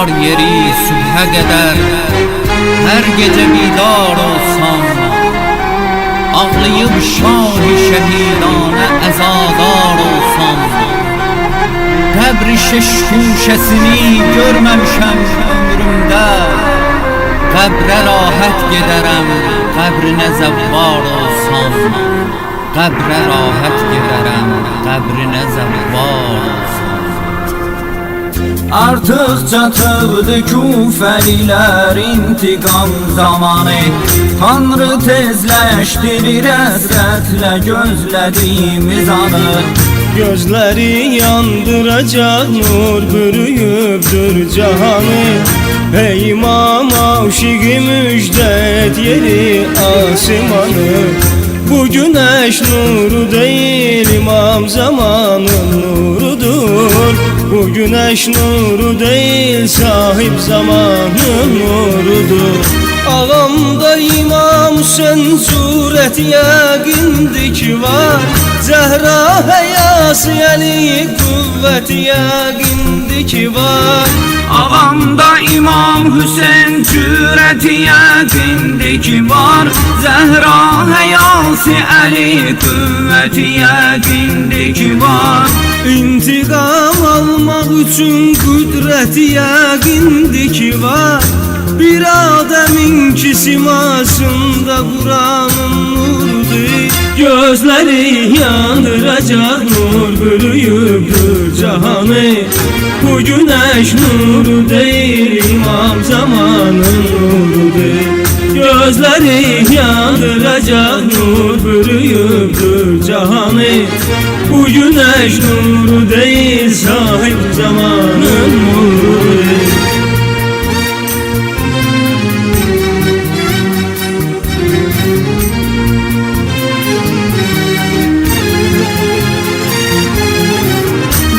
var yeri sübhe kadar. Her gece bidar olsam, ağlayıp şah-ı şehidane ezadar olsam, qəbri şeş kuşesini görmemişem ömrümde. Qəbrə rahat giderem, qəbrinə zəvvar olsam. Qəbrə rahat giderem, qəbrinə zəvvar olsam. Artıq çatıbdı küfəliler intiqam zamanı. Tanrı tezləşdirir əsrətlə gözlədiyimiz anı. Gözleri yandıracak nur bürüyübdür cahanı. Ey İmam Aşık-ı müjdet yeri asimanı. Bu güneş nuru değil imam zamanın nurudur. Bu güneş nuru değil sahip zamanın nurudur. Ağamda İmam Hüseyin sureti yakindir ki var. Zehra heyası yani kuvveti yakindir ki var. Ağamda İmam Hüseyin cüreti yakindir ki var. Zehra heyası Ali kuvveti yakindir ki var. İntikam almak üçün kudreti yakindir ki var. Bir ademin ki simasında Kur'an'ın nurudur. Gözleri yandıracak nur bürüyübdür cahanı. Bu güneş nuru değil imam zamanın nurudur. Gözleri yandıracak nur bürüyübdür cahanı. Bu güneş nuru değil sahip zamanın nurudur.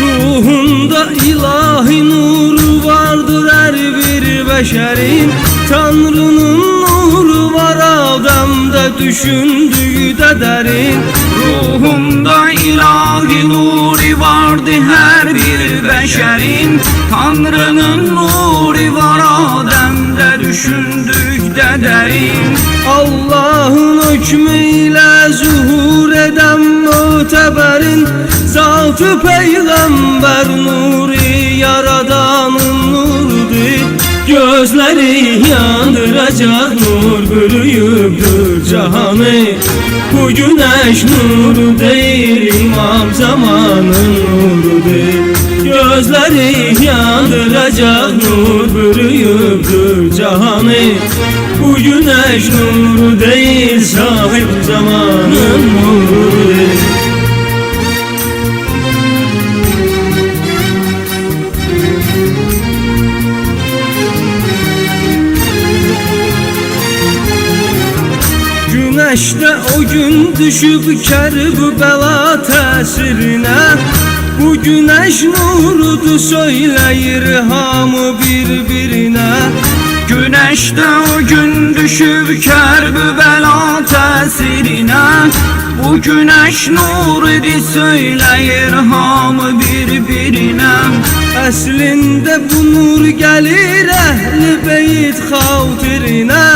Ruhunda ilahi nuru vardır her bir beşerin. Tanrı'nın nuru var adamda düşündüğü de derin. Ruhumda ilahi nuri vardı her bir beşerin. Tanrı'nın nuri var adamda düşündükte derin. Allah'ın hükmüyle zuhur eden muteberin. Zat-ı peygamber nuri yaradanın nurudur. Gözleri yandıracak nur bürüyübdür cahanı. Bu güneş nuru değil imam zamanın nurudur. Gözleri yandıracak nur bürüyübdür cahanı. Bu güneş nuru değil sahip zamanın nurudur. Güneşte o gün düşüp Kerbela tesirine. Bu güneş nurudu söyleyir hamı birbirine. Güneşte o gün düşüp Kerbela tesirine. Bu güneş nuridi söyleyir hamı birbirine. Əslində bu nur gəlir əhl-i beyt xatirine.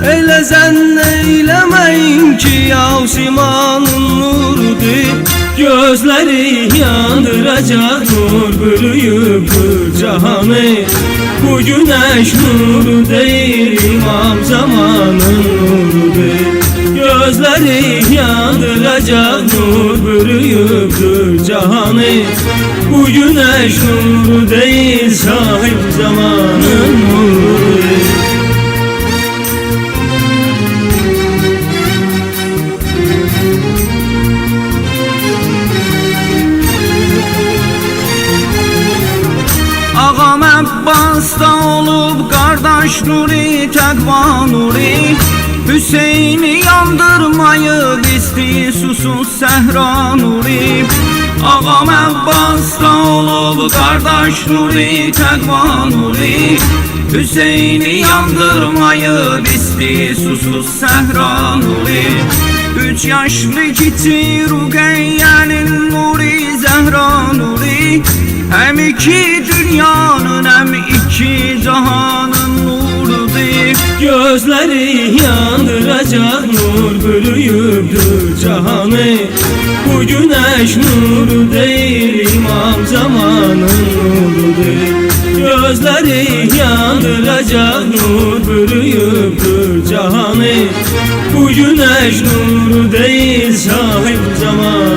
Elə zənn eyləməyin ki Asimanın nurudur. Gözləri yandıracaq nur bürüyübdür cahanı. Bu güneş nuru değil imam zamanın nurudur. Gözleri yandıracak nur bürüyübdür cahanı. Bu güneş nuru değil sahip zamanın nurudur. Ağam Abbas'ta olup kardeş nuri takva nuri. Hüseyin'i yandırmayıp isti susuz sehra nuri. Ağam Abbas'ta olup kardeş nuri takva nuri. Hüseyin'i yandırmayıp isti susuz sehra nuri. 3 yaşlı gitti Rugeyye'nin nuri Zehra nuri. Hem iki dünya dünyanın hem iki cahanın nurudur. Gözleri yandıracak nur bürüyübdür cahanı. Bu güneş nuru değil, imam zamanın nurudur. Gözleri yandıracak nur bürüyübdür cahanı. Bu güneş nuru değil, sahip zaman